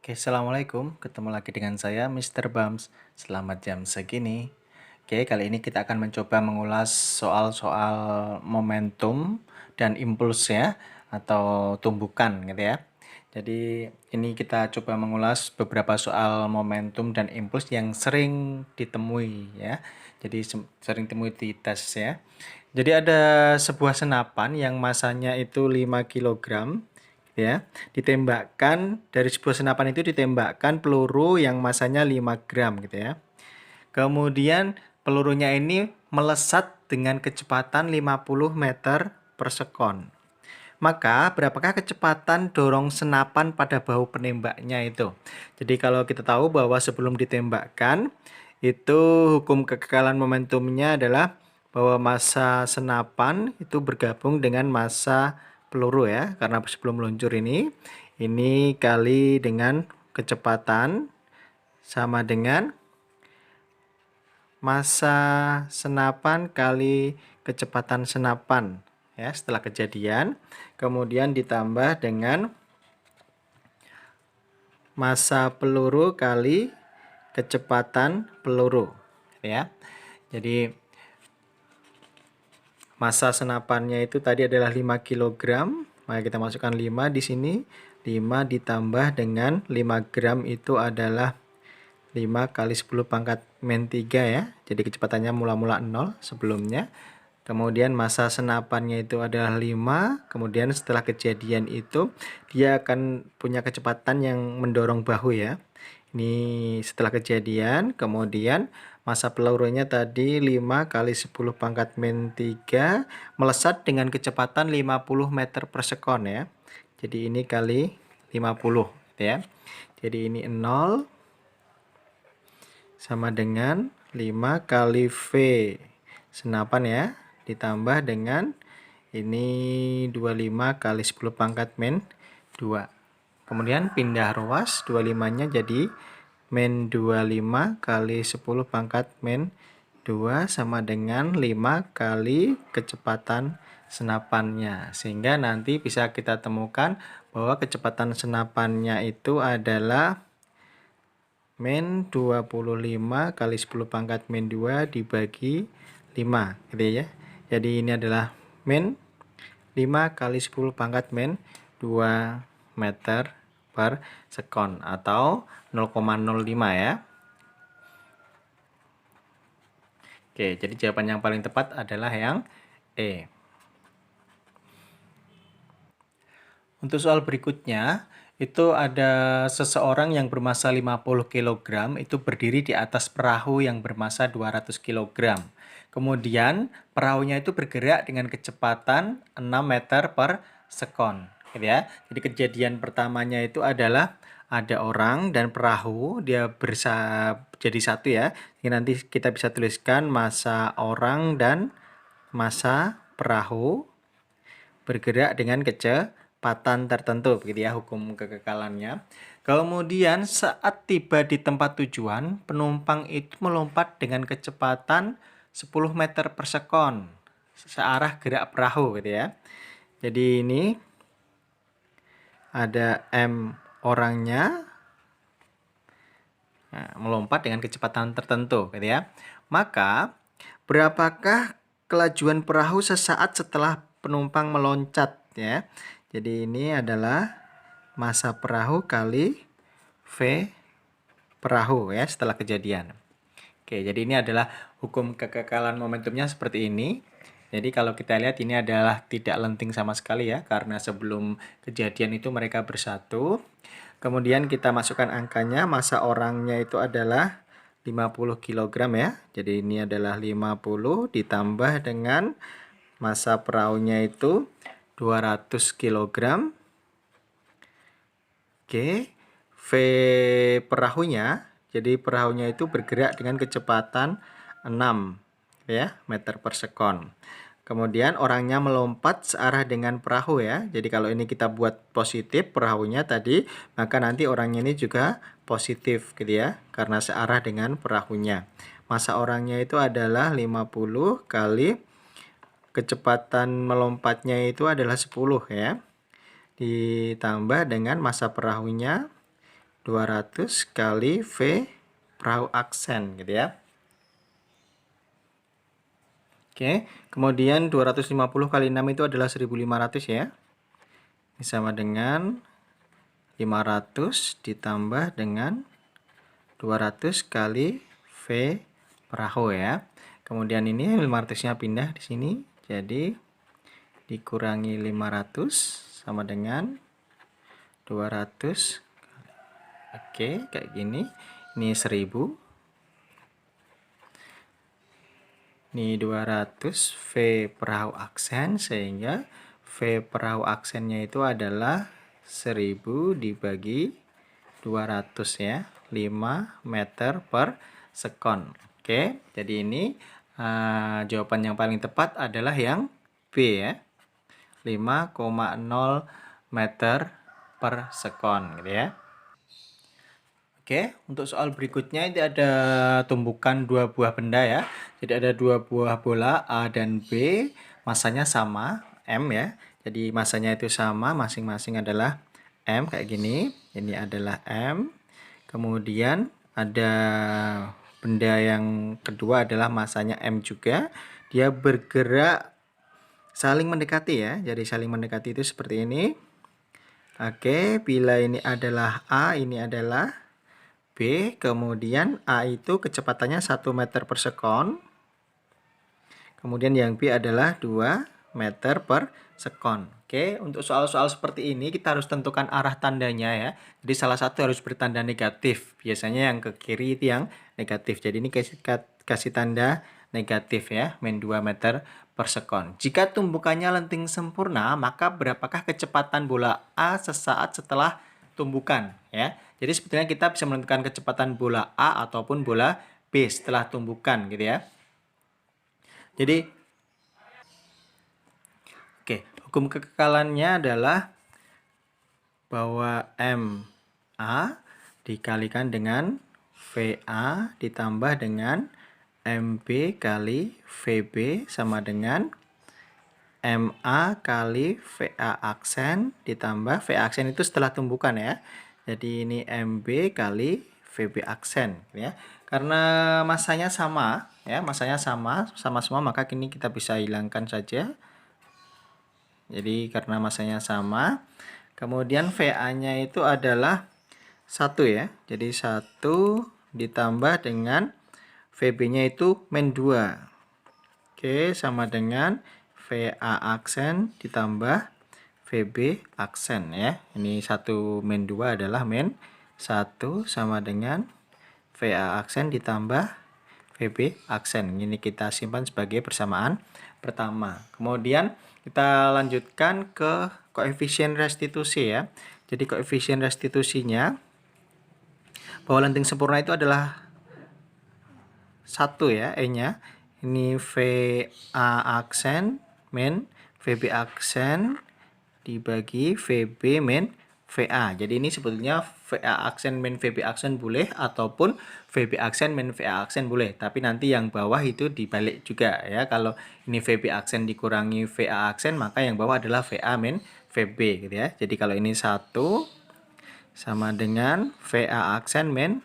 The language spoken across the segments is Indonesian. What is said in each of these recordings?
Oke, assalamualaikum. Ketemu lagi dengan saya, Mr. Bams. Selamat jam segini. Oke, kali ini kita akan mencoba mengulas soal-soal momentum dan impuls ya, atau tumbukan gitu ya. Jadi ini kita coba mengulas beberapa soal momentum dan impuls yang sering ditemui ya. Jadi sering temui di tes ya. Jadi ada sebuah senapan yang masanya itu 5 kilogram ya, ditembakkan dari sebuah senapan itu ditembakkan peluru yang masanya 5 gram gitu ya. Kemudian pelurunya ini melesat dengan kecepatan 50 meter per sekon. Maka berapakah kecepatan dorong senapan pada bahu penembaknya itu? Jadi kalau kita tahu bahwa sebelum ditembakkan itu hukum kekekalan momentumnya adalah bahwa massa senapan itu bergabung dengan massa peluru ya. Karena sebelum meluncur ini kali dengan kecepatan sama dengan massa senapan kali kecepatan senapan ya setelah kejadian, kemudian ditambah dengan massa peluru kali kecepatan peluru ya. Jadi massa senapannya itu tadi adalah 5 kilogram. Maka kita masukkan 5 di sini. 5 ditambah dengan 5 gram itu adalah 5 kali 10 pangkat min 3 ya. Jadi kecepatannya mula-mula 0 sebelumnya. Kemudian massa senapannya itu adalah 5. Kemudian setelah kejadian itu dia akan punya kecepatan yang mendorong bahu ya. Ini setelah kejadian, kemudian massa pelurunya tadi 5 kali 10 pangkat min 3 melesat dengan kecepatan 50 meter per sekon ya. Jadi ini kali 50 ya. Jadi ini 0 sama dengan 5 kali V senapan ya, ditambah dengan ini 25 kali 10 pangkat min 2. Kemudian pindah ruas 25-nya jadi min 25 kali 10 pangkat min 2 sama dengan 5 kali kecepatan senapannya. Sehingga nanti bisa kita temukan bahwa kecepatan senapannya itu adalah min 25 kali 10 pangkat min 2 dibagi 5 gitu ya. Jadi ini adalah min 5 kali 10 pangkat min 2 meter per sekon atau 0,05 ya. Oke, jadi jawaban yang paling tepat adalah yang E. Untuk soal berikutnya, itu ada seseorang yang bermassa 50 kg itu berdiri di atas perahu yang bermassa 200 kg. Kemudian perahunya itu bergerak dengan kecepatan 6 meter per sekon. Gitu ya. Jadi kejadian pertamanya itu adalah ada orang dan perahu, dia jadi satu ya. Jadi nanti kita bisa tuliskan massa orang dan massa perahu bergerak dengan kecepatan tertentu, begitu ya hukum kekekalannya. Kemudian saat tiba di tempat tujuan, penumpang itu melompat dengan kecepatan 10 meter per sekon searah gerak perahu gitu ya. Jadi ini ada M orangnya melompat dengan kecepatan tertentu gitu ya. Maka berapakah kelajuan perahu sesaat setelah penumpang meloncat ya. Jadi ini adalah massa perahu kali V perahu ya setelah kejadian. Oke, jadi ini adalah hukum kekekalan momentumnya seperti ini. Jadi kalau kita lihat ini adalah tidak lenting sama sekali ya, karena sebelum kejadian itu mereka bersatu. Kemudian kita masukkan angkanya, massa orangnya itu adalah 50 kg ya. Jadi ini adalah 50 ditambah dengan massa perahunya itu 200 kg. Oke, V perahunya, jadi perahunya itu bergerak dengan kecepatan 6 ya, meter per sekon. Kemudian orangnya melompat searah dengan perahu ya. Jadi kalau ini kita buat positif perahunya tadi, maka nanti orangnya ini juga positif gitu ya, karena searah dengan perahunya. Massa orangnya itu adalah 50 kali kecepatan melompatnya itu adalah 10 ya. Ditambah dengan massa perahunya 200 kali V perahu aksen gitu ya. Oke, kemudian 250 kali 6 itu adalah 1500 ya. Ini sama dengan 500 ditambah dengan 200 kali V perahu ya. Kemudian ini 500-nya pindah di sini, jadi dikurangi 500 sama dengan 200. Oke, kayak gini. Ini 1000. Ini 200 V perahu aksen, sehingga V perahu aksennya itu adalah 1000 dibagi 200 ya, 5 meter per sekon. Oke, jadi ini jawaban yang paling tepat adalah yang B ya, 5,0 meter per sekon gitu ya. Oke, untuk soal berikutnya ini ada tumbukan dua buah benda ya. Jadi ada dua buah bola A dan B, masanya sama, M ya. Jadi masanya itu sama, masing-masing adalah M kayak gini. Ini adalah M. Kemudian ada benda yang kedua adalah masanya M juga. Dia bergerak saling mendekati ya. Jadi saling mendekati itu seperti ini. Oke, bila ini adalah A, ini adalah B, kemudian A itu kecepatannya 1 meter per sekon. Kemudian yang B adalah 2 meter per sekon. Oke, untuk soal-soal seperti ini kita harus tentukan arah tandanya ya. Jadi salah satu harus bertanda negatif. Biasanya yang ke kiri itu yang negatif. Jadi ini kasih tanda negatif ya, min 2 meter per sekon. Jika tumbukannya lenting sempurna, maka berapakah kecepatan bola A sesaat setelah tumbukan ya. Jadi sebetulnya kita bisa menentukan kecepatan bola A ataupun bola B setelah tumbukan gitu ya. Jadi oke, hukum kekekalannya adalah bahwa MA dikalikan dengan VA ditambah dengan MB kali VB sama dengan MA kali VA aksen ditambah VA aksen itu setelah tumbukan ya. Jadi ini MB kali VB aksen ya. Karena masanya sama ya, masanya sama semua, maka kini kita bisa hilangkan saja. Jadi karena masanya sama, kemudian VA-nya itu adalah 1 ya. Jadi 1 ditambah dengan VB-nya itu min 2. Oke, sama dengan VA aksen ditambah VB aksen ya. Ini 1 min 2 adalah min 1 sama dengan VA aksen ditambah VB aksen. Ini kita simpan sebagai persamaan pertama. Kemudian kita lanjutkan ke koefisien restitusi ya. Jadi koefisien restitusinya bahwa lenting sempurna itu adalah 1 ya, E-nya. Ini VA aksen min VB aksen dibagi VB min VA. Jadi ini sebetulnya VA aksen min VB aksen boleh ataupun VB aksen min VA aksen boleh. Tapi nanti yang bawah itu dibalik juga ya. Kalau ini VB aksen dikurangi VA aksen, maka yang bawah adalah VA min VB gitu ya. Jadi kalau ini 1 sama dengan VA aksen min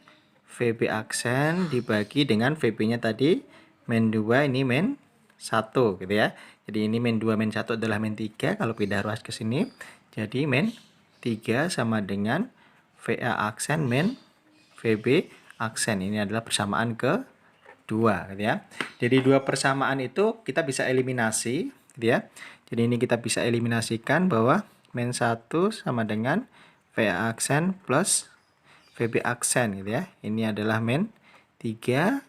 VB aksen dibagi dengan VB-nya tadi min 2, ini min 1 gitu ya. Jadi ini min 2 min 1 adalah min 3 kalau pindah ruas ke sini. Jadi min 3 sama dengan VA aksen min VB aksen. Ini adalah persamaan kedua gitu ya. Jadi dua persamaan itu kita bisa eliminasi gitu ya. Jadi ini kita bisa eliminasikan bahwa min 1 sama dengan VA aksen plus VB aksen gitu ya. Ini adalah min 3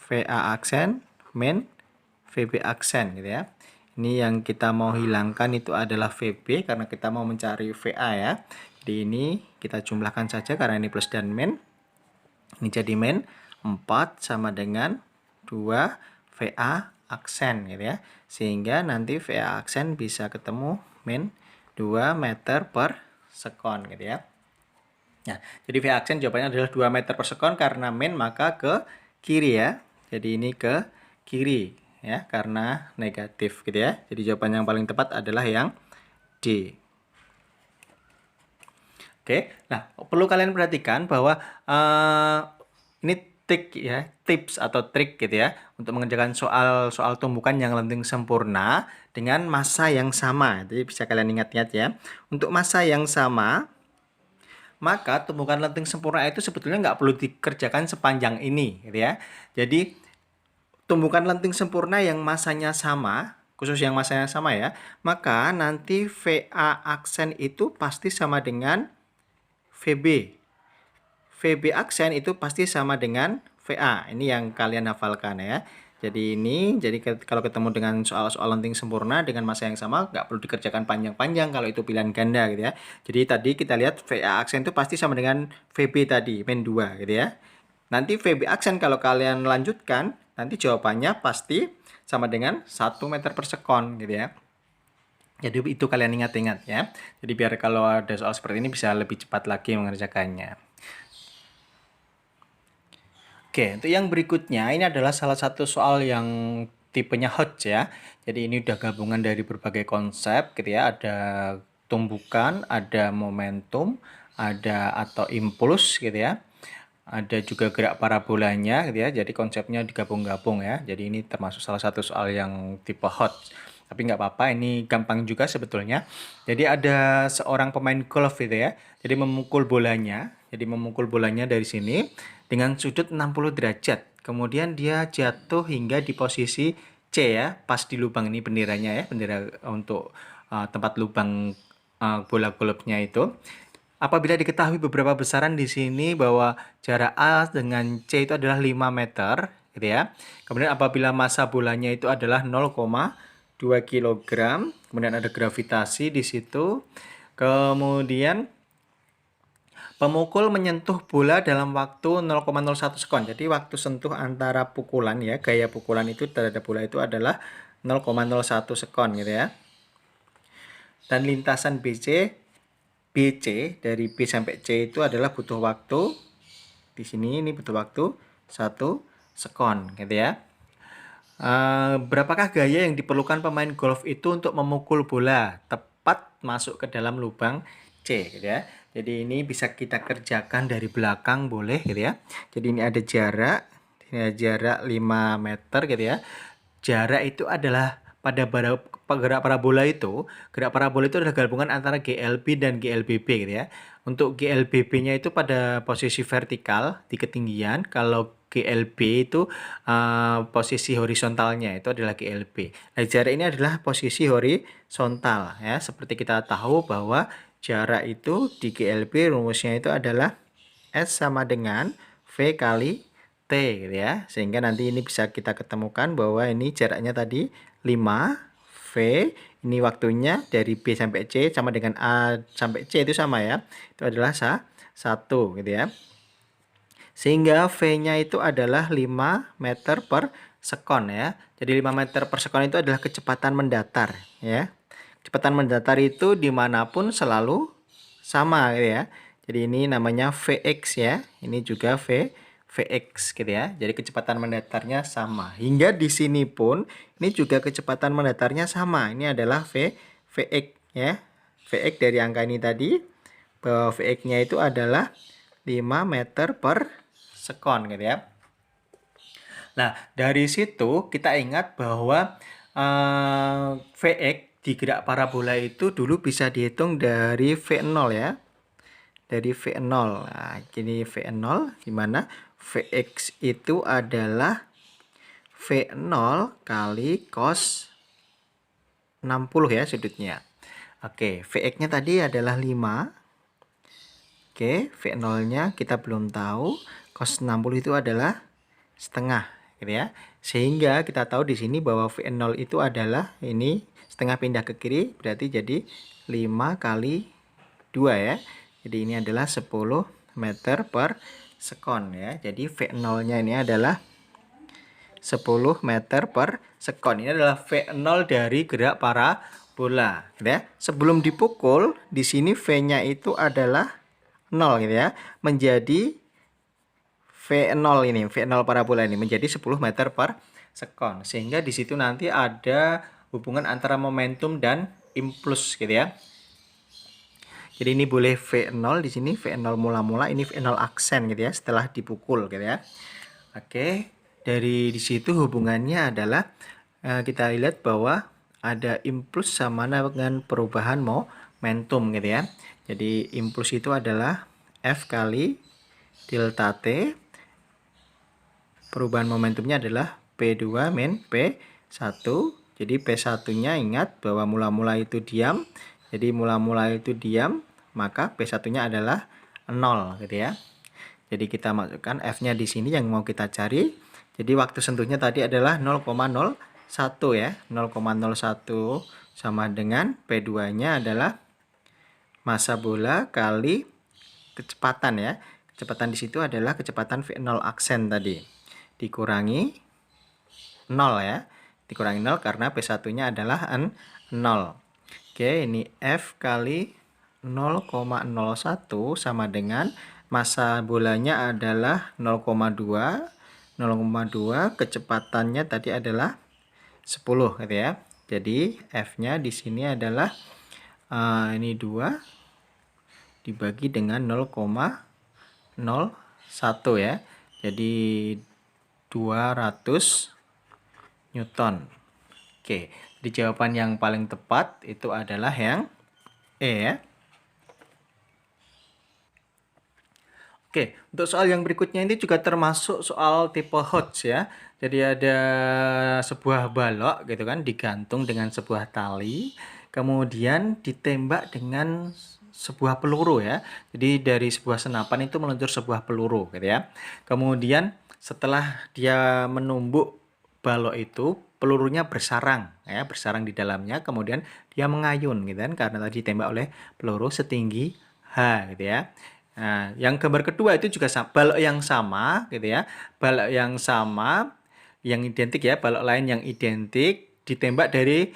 VA aksen min VB aksen gitu ya. Ini yang kita mau hilangkan itu adalah VB karena kita mau mencari VA ya. Jadi ini kita jumlahkan saja karena ini plus dan min. Ini jadi min 4 sama dengan 2 VA aksen gitu ya. Sehingga nanti VA aksen bisa ketemu min 2 meter per sekon gitu ya. Nah, jadi VA aksen jawabannya adalah 2 meter per sekon karena min maka ke kiri ya. Jadi ini ke kiri ya karena negatif gitu ya. Jadi jawaban yang paling tepat adalah yang D. Oke, nah perlu kalian perhatikan bahwa ini trik ya, tips atau trik gitu ya untuk mengerjakan soal tumbukan yang lenting sempurna dengan massa yang sama. Jadi bisa kalian ingat-ingat ya. Untuk massa yang sama, maka tumbukan lenting sempurna itu sebetulnya nggak perlu dikerjakan sepanjang ini gitu ya. Jadi tumbukan lenting sempurna yang masanya sama, khusus yang masanya sama ya, maka nanti VA aksen itu pasti sama dengan VB. VB aksen itu pasti sama dengan VA. Ini yang kalian hafalkan ya. Jadi kalau ketemu dengan soal-soal lenting sempurna dengan massa yang sama, nggak perlu dikerjakan panjang-panjang kalau itu pilihan ganda gitu ya. Jadi tadi kita lihat VA aksen itu pasti sama dengan VB tadi, min 2 gitu ya. Nanti VB aksen kalau kalian lanjutkan, nanti jawabannya pasti sama dengan 1 meter per sekon gitu ya. Jadi itu kalian ingat-ingat ya. Jadi biar kalau ada soal seperti ini bisa lebih cepat lagi mengerjakannya. Oke, untuk yang berikutnya ini adalah salah satu soal yang tipenya hot ya. Jadi ini udah gabungan dari berbagai konsep gitu ya. Ada tumbukan, ada momentum, ada atau impuls gitu ya. Ada juga gerak parabolanya gitu ya. Jadi konsepnya digabung-gabung ya. Jadi ini termasuk salah satu soal yang tipe hot. Tapi nggak apa-apa, ini gampang juga sebetulnya. Jadi ada seorang pemain golf gitu ya. Jadi memukul bolanya. Jadi memukul bolanya dari sini dengan sudut 60 derajat. Kemudian dia jatuh hingga di posisi C ya, pas di lubang ini benderanya ya, bendera untuk tempat lubang bola golfnya itu. Apabila diketahui beberapa besaran di sini bahwa jarak A dengan C itu adalah 5 meter, gitu ya. Kemudian apabila massa bolanya itu adalah 0,2 kg, kemudian ada gravitasi di situ. Kemudian pemukul menyentuh bola dalam waktu 0,01 sekon. Jadi waktu sentuh antara pukulan ya, gaya pukulan itu terhadap bola itu adalah 0,01 sekon gitu ya. Dan lintasan BC dari B sampai C itu adalah butuh waktu, di sini ini butuh waktu 1 sekon gitu ya. Berapakah gaya yang diperlukan pemain golf itu untuk memukul bola tepat masuk ke dalam lubang C gitu ya. Jadi ini bisa kita kerjakan dari belakang boleh gitu ya. Jadi ini ada jarak 5 meter gitu ya. Jarak itu adalah pada gerak parabola itu adalah gabungan antara GLB dan GLBB gitu ya. Untuk GLBB-nya itu pada posisi vertikal di ketinggian, kalau GLB itu posisi horizontalnya itu adalah GLB. Nah, jarak ini adalah posisi horizontal ya. Seperti kita tahu bahwa jarak itu di GLB rumusnya itu adalah S sama dengan V kali T gitu ya. Sehingga nanti ini bisa kita ketemukan bahwa ini jaraknya tadi 5 V, ini waktunya dari B sampai C sama dengan A sampai C itu sama ya. Itu adalah 1 gitu ya. Sehingga V-nya itu adalah 5 meter per sekon ya. Jadi 5 meter per sekon itu adalah kecepatan mendatar ya. Kecepatan mendatar itu dimanapun selalu sama gitu ya. Jadi ini namanya Vx ya. Ini juga Vx gitu ya. Jadi kecepatan mendatarnya sama. Hingga di sini pun ini juga kecepatan mendatarnya sama. Ini adalah Vx ya. Vx dari angka ini tadi, bahwa Vx-nya itu adalah 5 meter per sekon gitu ya. Nah, dari situ kita ingat bahwa Vx di gerak parabola itu dulu bisa dihitung dari V0 ya. Dari V0. Nah, jadi V0 di mana Vx itu adalah V0 kali cos 60 ya sudutnya. Oke, Vx-nya tadi adalah 5. Oke, V0-nya kita belum tahu. Cos 60 itu adalah setengah gitu ya. Sehingga kita tahu di sini bahwa V0 itu adalah ini setengah pindah ke kiri berarti jadi 5 kali 2 ya. Jadi ini adalah 10 meter per sekon ya. Jadi V0-nya ini adalah 10 meter per sekon. Ini adalah V0 dari gerak parabola gitu ya. Sebelum dipukul di sini V-nya itu adalah 0 gitu ya. Menjadi V0 ini, V0 parabola ini menjadi 10 meter per sekon. Sehingga di situ nanti ada hubungan antara momentum dan impuls gitu ya. Jadi ini boleh V0 di sini, V0 mula-mula, ini V0 aksen gitu ya, setelah dipukul gitu ya. Oke, dari di situ hubungannya adalah kita lihat bahwa ada impuls sama dengan perubahan momentum gitu ya. Jadi impuls itu adalah F kali delta T, perubahan momentumnya adalah P2 min P1. Jadi P1-nya ingat bahwa mula-mula itu diam. Jadi mula-mula itu diam, maka P1-nya adalah 0 gitu ya. Jadi kita masukkan F-nya di sini yang mau kita cari. Jadi waktu sentuhnya tadi adalah 0,01 ya. 0,01 sama dengan P2-nya adalah massa bola kali kecepatan ya. Kecepatan di situ adalah kecepatan V0 aksen tadi. Dikurangi 0 ya. Dikurangi 0 karena P1-nya adalah 0. Oke, ini F kali 0,01 sama dengan massa bolanya adalah 0,2. 0,2 kecepatannya tadi adalah 10 gitu ya. Jadi F-nya di sini adalah ini 2 dibagi dengan 0,01 ya. Jadi 200 Newton. Oke, di jawaban yang paling tepat itu adalah yang E ya. Oke, untuk soal yang berikutnya ini juga termasuk soal tipe Hodge ya. Jadi ada sebuah balok gitu kan digantung dengan sebuah tali, kemudian ditembak dengan sebuah peluru ya. Jadi dari sebuah senapan itu meluncur sebuah peluru gitu ya. Kemudian setelah dia menumbuk balok itu, pelurunya bersarang ya, bersarang di dalamnya, kemudian dia mengayun gitu kan karena tadi ditembak oleh peluru setinggi H gitu ya. Nah, yang gambar kedua itu juga balok yang sama gitu ya. Balok yang sama, yang identik ya, balok lain yang identik ditembak dari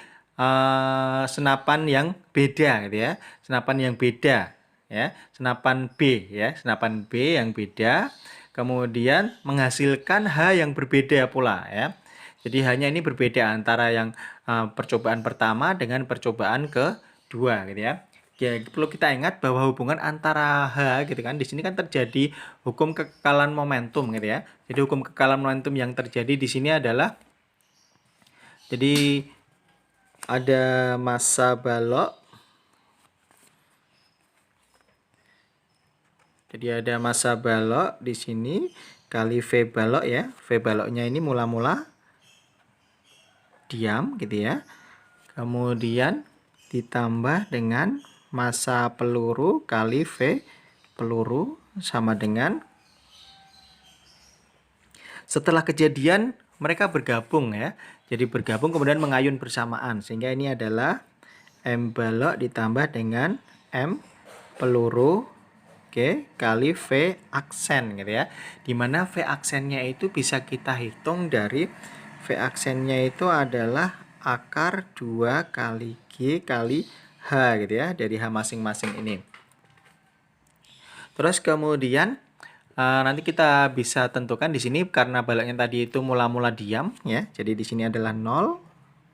senapan yang beda gitu ya. Senapan yang beda ya, senapan B ya, senapan B yang beda. Kemudian menghasilkan H yang berbeda pula ya. Jadi hanya ini berbeda antara yang percobaan pertama dengan percobaan kedua gitu ya. Ya, perlu kita ingat bahwa hubungan antara H gitu kan, di sini kan terjadi hukum kekekalan momentum gitu ya. Jadi hukum kekekalan momentum yang terjadi di sini adalah jadi ada massa balok. Jadi ada massa balok di sini kali V balok ya. V baloknya ini mula-mula diam gitu ya. Kemudian ditambah dengan massa peluru kali V peluru sama dengan, setelah kejadian mereka bergabung ya. Jadi bergabung kemudian mengayun bersamaan sehingga ini adalah M balok ditambah dengan M peluru kali V aksen gitu ya. Dimana V aksennya itu bisa kita hitung dari V aksennya itu adalah akar 2 kali G kali H gitu ya, dari H masing-masing ini. Terus kemudian nanti kita bisa tentukan di sini karena baloknya tadi itu mula-mula diam ya. Jadi di sini adalah 0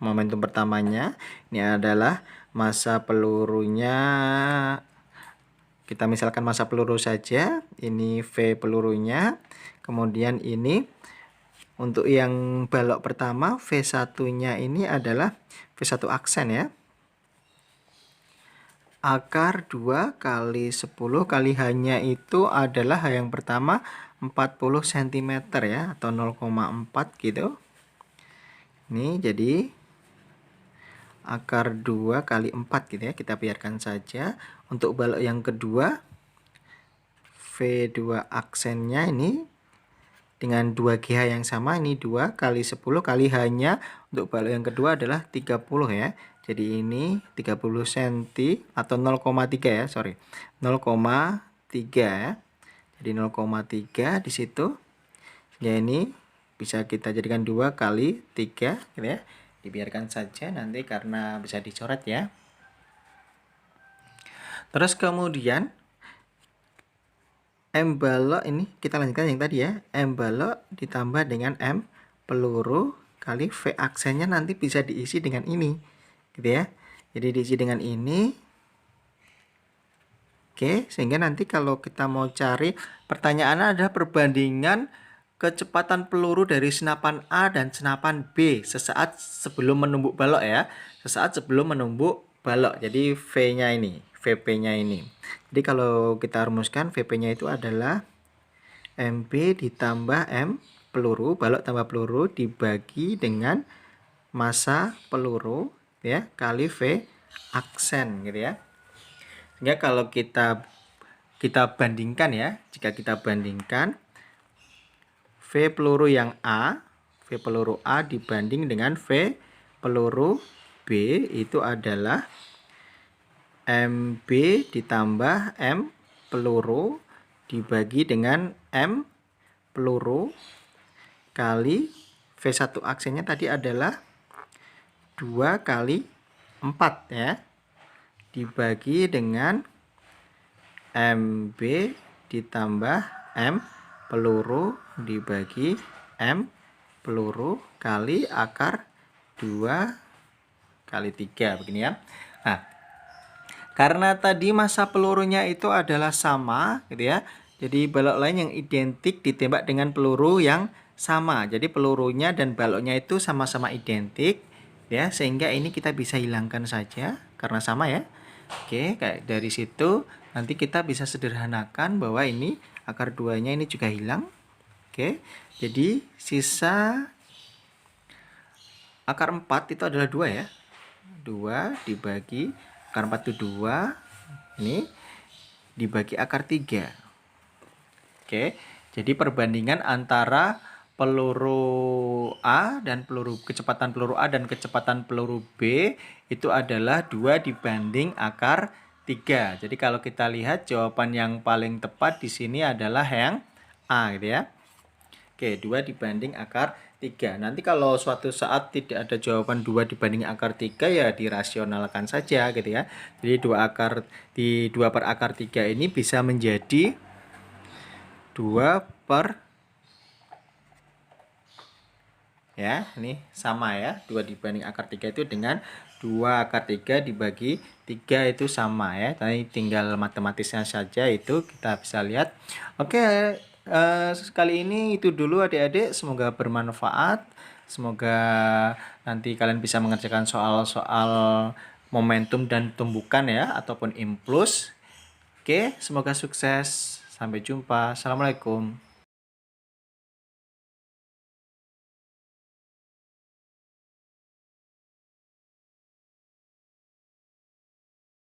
momentum pertamanya. Ini adalah massa pelurunya. Kita misalkan massa peluru saja. Ini V pelurunya. Kemudian ini untuk yang balok pertama V1-nya ini adalah V1 aksen ya. Akar 2 kali 10 kali H-nya itu adalah H yang pertama 40 cm ya, atau 0,4 gitu. Ini jadi akar 2 kali 4 gitu ya, kita biarkan saja. Untuk balok yang kedua V2 aksennya ini dengan 2GH yang sama, ini 2 kali 10 kali H-nya untuk balok yang kedua adalah 30 ya. Jadi ini 30 cm atau 0,3 ya, sorry. 0,3 ya. Jadi 0,3 di situ. Ya ini bisa kita jadikan 2 kali 3 gitu ya. Dibiarkan saja nanti karena bisa dicoret ya. Terus kemudian M balok ini kita lanjutkan yang tadi ya. M balok ditambah dengan M peluru kali V aksennya nanti bisa diisi dengan ini gitu ya. Jadi diisi dengan ini Oke, sehingga nanti kalau kita mau cari, pertanyaannya adalah perbandingan kecepatan peluru dari senapan A dan senapan B sesaat sebelum menumbuk balok ya. Sesaat sebelum menumbuk balok. Jadi V-nya ini, VP-nya ini. Jadi kalau kita rumuskan VP-nya itu adalah MP ditambah M peluru, balok tambah peluru dibagi dengan massa peluru ya kali V aksen gitu ya. Sehingga kalau kita bandingkan ya, jika kita bandingkan V peluru yang A, V peluru A dibanding dengan V peluru B itu adalah MB ditambah M peluru dibagi dengan M peluru kali V1 aksennya tadi adalah 2 kali 4 ya, dibagi dengan MB ditambah M peluru dibagi M peluru kali akar 2 kali 3 begini ya. Nah, karena tadi massa pelurunya itu adalah sama gitu ya. Jadi balok lain yang identik ditembak dengan peluru yang sama. Jadi pelurunya dan baloknya itu sama-sama identik ya, sehingga ini kita bisa hilangkan saja karena sama ya. Oke, kayak dari situ nanti kita bisa sederhanakan bahwa ini akar 2-nya ini juga hilang. Oke. Jadi sisa akar 4 itu adalah 2 ya. 2 dibagi akar 4 itu 2. Ini dibagi akar 3. Oke. Jadi perbandingan antara peluru A dan kecepatan peluru A dan kecepatan peluru B itu adalah 2 dibanding akar 3. Jadi kalau kita lihat jawaban yang paling tepat di sini adalah yang A gitu ya. Oke, 2 dibanding akar 3. Nanti kalau suatu saat tidak ada jawaban 2 dibanding akar 3 ya dirasionalkan saja gitu ya. Jadi 2 per akar 3 ini bisa menjadi 2 per ya, ini sama ya. 2 dibanding akar 3 itu dengan 2 akar 3 dibagi 3 itu sama ya. Tadi tinggal matematisnya saja itu kita bisa lihat. Oke, sekali ini itu dulu adik-adik. Semoga bermanfaat. Semoga nanti kalian bisa mengerjakan soal-soal momentum dan tumbukan ya, ataupun impuls. Oke, semoga sukses. Sampai jumpa. Assalamualaikum.